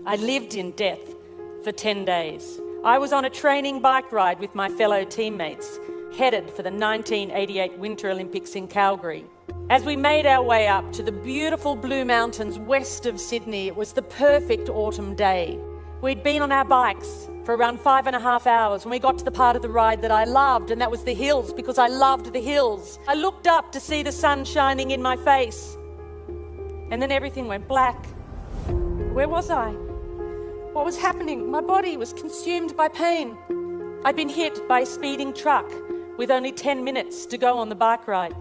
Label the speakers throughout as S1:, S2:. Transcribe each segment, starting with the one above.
S1: I lived in death for 10 days. I was on a training bike ride with my fellow teammates, headed for the 1988 Winter Olympics in Calgary. As we made our way up to the beautiful Blue Mountains west of Sydney, it was the perfect autumn day. We'd been on our bikes for around 5.5 hours when we got to the part of the ride that I loved, and that was the hills, because I loved the hills. I looked up to see the sun shining in my face, and then everything went black. Where was I? What was happening? My body was consumed by pain. I'd been hit by a speeding truck with only 10 minutes to go on the bike ride.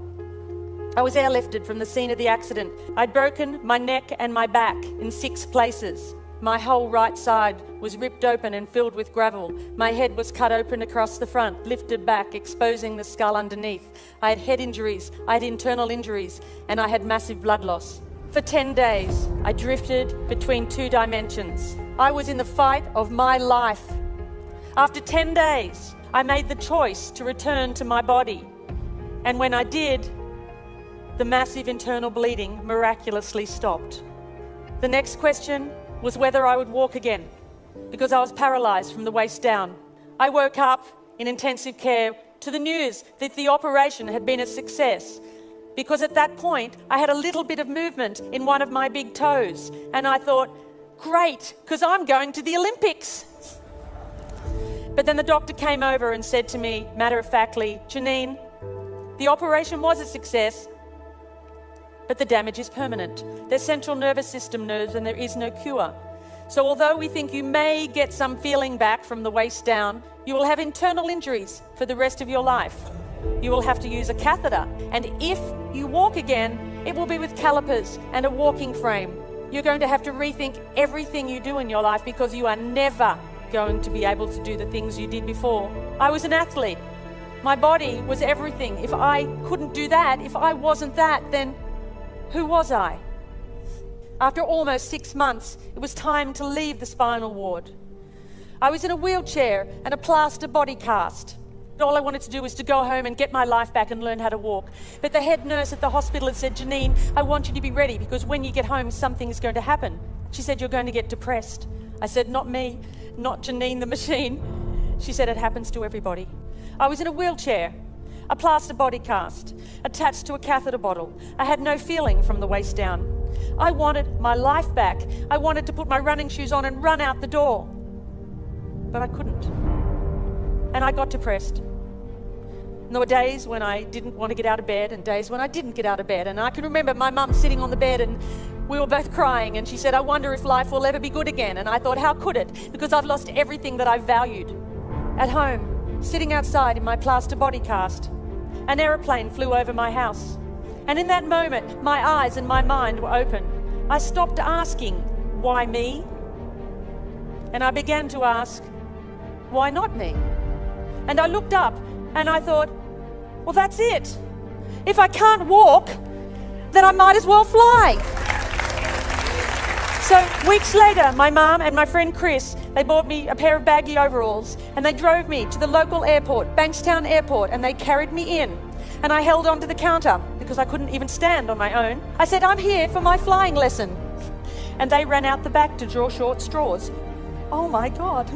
S1: I was airlifted from the scene of the accident. I'd broken my neck and my back in 6 places. My whole right side was ripped open and filled with gravel. My head was cut open across the front, lifted back, exposing the skull underneath. I had head injuries, I had internal injuries, and I had massive blood loss. For 10 days, I drifted between 2 dimensions. I was in the fight of my life. After 10 days, I made the choice to return to my body. And when I did, the massive internal bleeding miraculously stopped. The next question was whether I would walk again, because I was paralyzed from the waist down. I woke up in intensive care to the news that the operation had been a success, because at that point I had a little bit of movement in one of my big toes, and I thought, great, because I'm going to the Olympics. But then the doctor came over and said to me, matter-of-factly, Janine, the operation was a success, but the damage is permanent. There's central nervous system nerves and there is no cure. So although we think you may get some feeling back from the waist down, you will have internal injuries for the rest of your life. You will have to use a catheter, and if you walk again, it will be with calipers and a walking frame. You're going to have to rethink everything you do in your life, because you are never going to be able to do the things you did before. I was an athlete. My body was everything. If I couldn't do that, if I wasn't that, then who was I? After almost 6 months, it was time to leave the spinal ward. I was in a wheelchair and a plaster body cast. All I wanted to do was to go home and get my life back and learn how to walk. But the head nurse at the hospital had said, Janine, I want you to be ready, because when you get home, something is going to happen. She said, you're going to get depressed. I said, not me, not Janine the machine. She said, it happens to everybody. I was in a wheelchair, a plaster body cast, attached to a catheter bottle. I had no feeling from the waist down. I wanted my life back. I wanted to put my running shoes on and run out the door. But I couldn't. And I got depressed. And there were days when I didn't want to get out of bed and days when I didn't get out of bed. And I can remember my mum sitting on the bed and we were both crying, and she said, I wonder if life will ever be good again. And I thought, how could it? Because I've lost everything that I valued. At home, sitting outside in my plaster body cast, an aeroplane flew over my house. And in that moment, my eyes and my mind were open. I stopped asking, why me? And I began to ask, why not me? And I looked up and I thought, well, that's it. If I can't walk, then I might as well fly. So weeks later, my mum and my friend Chris, they bought me a pair of baggy overalls and they drove me to the local airport, Bankstown Airport, and they carried me in. And I held onto the counter because I couldn't even stand on my own. I said, I'm here for my flying lesson. And they ran out the back to draw short straws. Oh my God.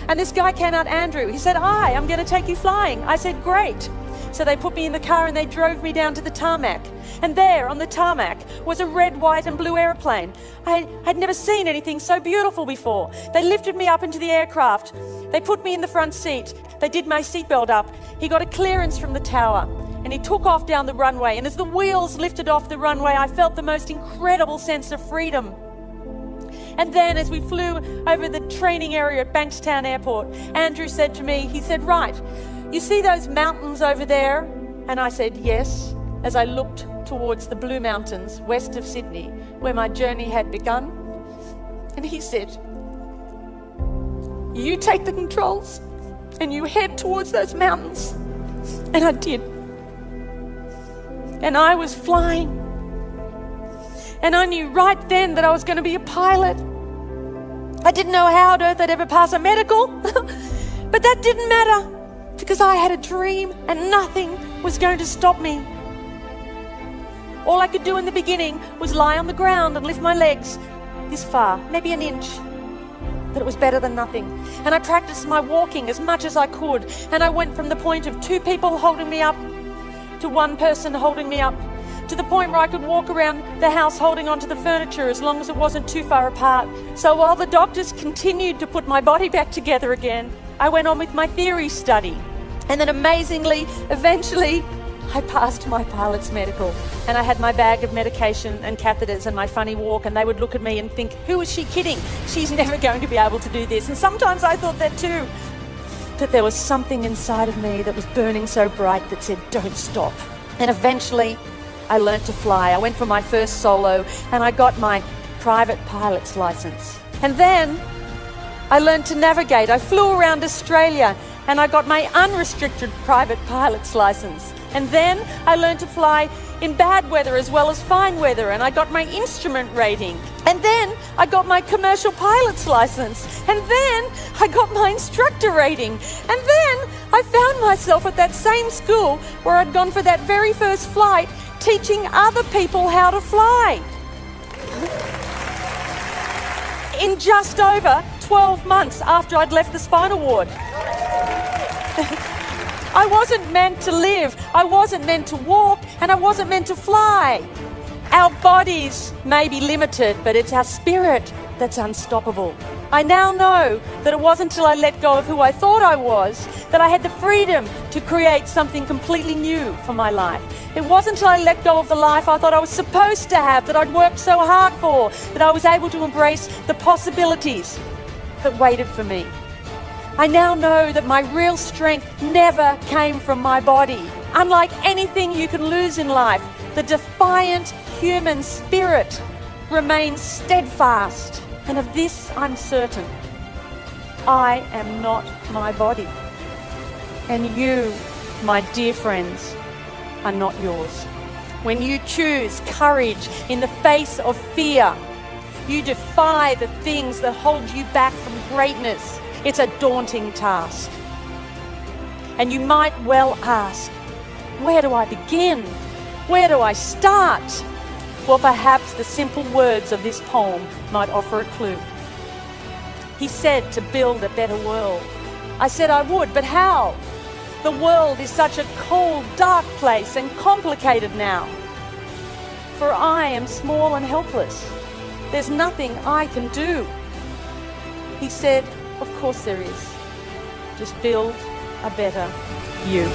S1: And this guy came out, Andrew. He said, hi, I'm going to take you flying. I said, great. So they put me in the car and they drove me down to the tarmac. And there on the tarmac was a red, white and blue airplane. I had never seen anything so beautiful before. They lifted me up into the aircraft. They put me in the front seat. They did my seatbelt up. He got a clearance from the tower and he took off down the runway. And as the wheels lifted off the runway, I felt the most incredible sense of freedom. And then as we flew over the training area at Bankstown Airport, Andrew said to me, he said, right, you see those mountains over there? And I said, yes, as I looked towards the Blue Mountains west of Sydney, where my journey had begun. And he said, you take the controls and you head towards those mountains. And I did. And I was flying. And I knew right then that I was going to be a pilot. I didn't know how on earth I'd ever pass a medical, but that didn't matter because I had a dream and nothing was going to stop me. All I could do in the beginning was lie on the ground and lift my legs this far, maybe an inch, that it was better than nothing. And I practiced my walking as much as I could. And I went from the point of 2 people holding me up to 1 person holding me up, to the point where I could walk around the house holding onto the furniture as long as it wasn't too far apart. So while the doctors continued to put my body back together again, I went on with my theory study. And then amazingly, eventually, I passed my pilot's medical, and I had my bag of medication and catheters and my funny walk, and they would look at me and think, who is she kidding? She's never going to be able to do this. And sometimes I thought that too. But there was something inside of me that was burning so bright that said, don't stop. And eventually, I learnt to fly. I went for my first solo, and I got my private pilot's license. And then I learned to navigate. I flew around Australia, and I got my unrestricted private pilot's license. And then I learned to fly in bad weather as well as fine weather, and I got my instrument rating. And then I got my commercial pilot's license. And then I got my instructor rating. And then I found myself at that same school where I'd gone for that very first flight, teaching other people how to fly. In just over 12 months after I'd left the spinal ward. I wasn't meant to live, I wasn't meant to walk, and I wasn't meant to fly. Our bodies may be limited, but it's our spirit that's unstoppable. I now know that it wasn't until I let go of who I thought I was that I had the freedom to create something completely new for my life. It wasn't until I let go of the life I thought I was supposed to have, that I'd worked so hard for, that I was able to embrace the possibilities that waited for me. I now know that my real strength never came from my body. Unlike anything you can lose in life, the defiant human spirit remains steadfast. And of this I'm certain. I am not my body. And you, my dear friends, are not yours. When you choose courage in the face of fear, you defy the things that hold you back from greatness. It's a daunting task. And you might well ask, where do I begin? Where do I start? Well, perhaps the simple words of this poem might offer a clue. He said to build a better world. I said I would, but how? The world is such a cold, dark place and complicated now. For I am small and helpless. There's nothing I can do. He said, of course there is. Just build a better you.